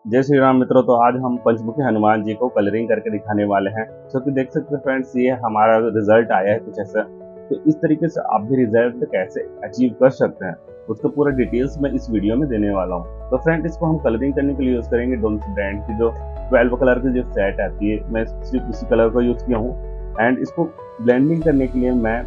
जय श्री राम मित्रों। तो आज हम पंचमुखी हनुमान जी को कलरिंग करके दिखाने वाले हैं। जो कि देख सकते हैं फ्रेंड्स, ये हमारा रिजल्ट आया है कुछ ऐसा। तो इस तरीके से आप भी रिजल्ट कैसे अचीव कर सकते हैं उसका पूरा डिटेल्स मैं इस वीडियो में देने वाला हूँ। तो फ्रेंड, इसको हम कलरिंग करने के लिए यूज करेंगे डोम्स ब्रांड की जो 12 कलर की जो सेट आती है। मैं सिर्फ इसी कलर का यूज किया हूँ। एंड इसको ब्लेंडिंग करने के लिए मैं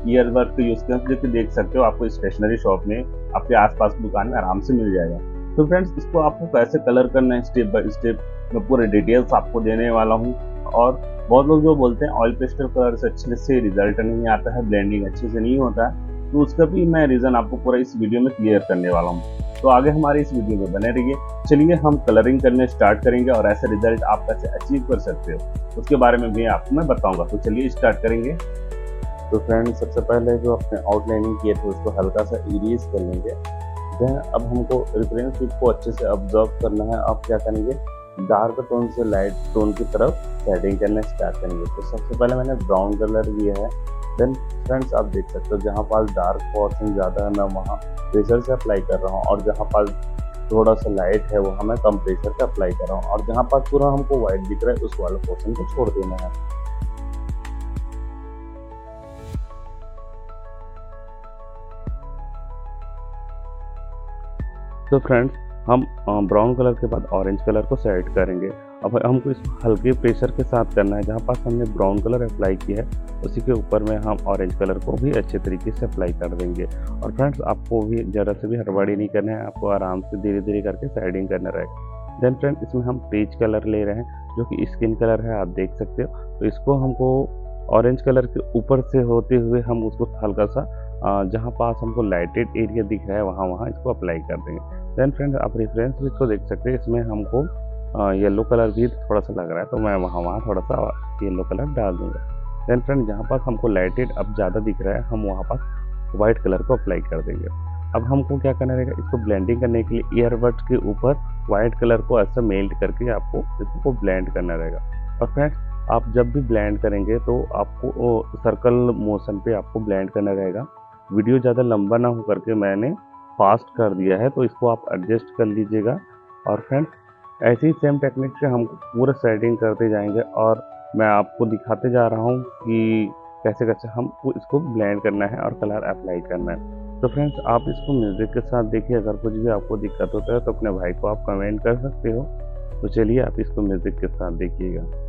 ईयर वर्क का यूज किया, जो कि देख सकते हो आपको स्टेशनरी शॉप में आपके आसपास दुकान में आराम से मिल जाएगा। तो फ्रेंड्स, इसको आपको कैसे कलर करना है स्टेप बाय स्टेप मैं पूरे डिटेल्स आपको देने वाला हूँ। और बहुत लोग जो बोलते हैं ऑयल पेस्टल कलर से अच्छे से रिजल्ट नहीं आता है, ब्लेंडिंग अच्छे से नहीं होता है, तो उसका भी मैं रीज़न आपको पूरा इस वीडियो में क्लियर करने वाला हूँ। तो आगे हमारे इस वीडियो में बने रहिए। चलिए हम कलरिंग करने स्टार्ट करेंगे और ऐसे रिजल्ट आप कैसे अचीव कर सकते हो उसके बारे में भी आपको मैं बताऊंगा। तो चलिए स्टार्ट करेंगे। तो फ्रेंड्स, सबसे पहले जो अपने आउटलाइनिंग किए थे उसको हल्का सा इरेज कर लेंगे। देन अब हमको रेफरेंस पिक को अच्छे से ऑब्जर्व करना है। अब क्या करेंगे, डार्क टोन से लाइट टोन की तरफ शेडिंग करना स्टार्ट करेंगे। तो सबसे पहले मैंने ब्राउन कलर लिया है। देन फ्रेंड्स, आप देख सकते हो जहाँ पास डार्क पोर्शन ज़्यादा है मैं वहाँ प्रेशर से अप्लाई कर रहा हूँ, और जहाँ पास थोड़ा सा लाइट है वहाँ मैं कम प्रेशर से अप्लाई कर रहा हूँ, और जहाँ पास पूरा हमको व्हाइट दिख रहा है उस वाले पोर्शन को छोड़ देना है। तो फ्रेंड्स, हम ब्राउन कलर के बाद ऑरेंज कलर को सेलेक्ट करेंगे। अब हमको इसको हल्के प्रेशर के साथ करना है। जहाँ पास हमने ब्राउन कलर अप्लाई किया है उसी के ऊपर में हम ऑरेंज कलर को भी अच्छे तरीके से अप्लाई कर देंगे। और फ्रेंड्स, आपको भी ज़रा से भी हड़बड़ी नहीं करना है, आपको आराम से धीरे धीरे करके शेडिंग करना रहेगा। देन फ्रेंड, इसमें हम पेज कलर ले रहे हैं जो कि स्किन कलर है, आप देख सकते हो। तो इसको हमको ऑरेंज कलर के ऊपर से होते हुए हम उसको हल्का सा जहाँ पास हमको लाइटेड एरिया दिख रहा है वहाँ इसको अप्लाई कर देंगे। देन फ्रेंड्स, आप रेफरेंस पिक को देख सकते हैं, इसमें हमको येलो कलर भी थोड़ा सा लग रहा है, तो मैं वहाँ थोड़ा सा येलो कलर डाल दूँगा। देन फ्रेंड, जहाँ पास हमको लाइटेड अब ज़्यादा दिख रहा है हम वहाँ पास वाइट कलर को अप्लाई कर देंगे। अब हमको क्या करना रहेगा, इसको ब्लेंडिंग करने के लिए ईयरबड्स के ऊपर वाइट कलर को ऐसा मेल्ट करके आपको इसको ब्लेंड करना रहेगा। और फ्रेंड्स, आप जब भी ब्लेंड करेंगे तो आपको सर्कल मोशन पे आपको ब्लेंड करना रहेगा। वीडियो ज़्यादा लंबा ना हो करके मैंने फास्ट कर दिया है, तो इसको आप एडजस्ट कर लीजिएगा। और फ्रेंड्स, ऐसी ही सेम टेक्निक से हम पूरा सेटिंग करते जाएंगे, और मैं आपको दिखाते जा रहा हूँ कि कैसे कैसे हमको इसको ब्लेंड करना है और कलर अप्लाई करना है। तो फ्रेंड्स, आप इसको म्यूज़िक के साथ देखिए। अगर कुछ भी आपको दिक्कत होता है तो अपने भाई को आप कमेंट कर सकते हो। तो चलिए आप इसको म्यूज़िक के साथ देखिएगा।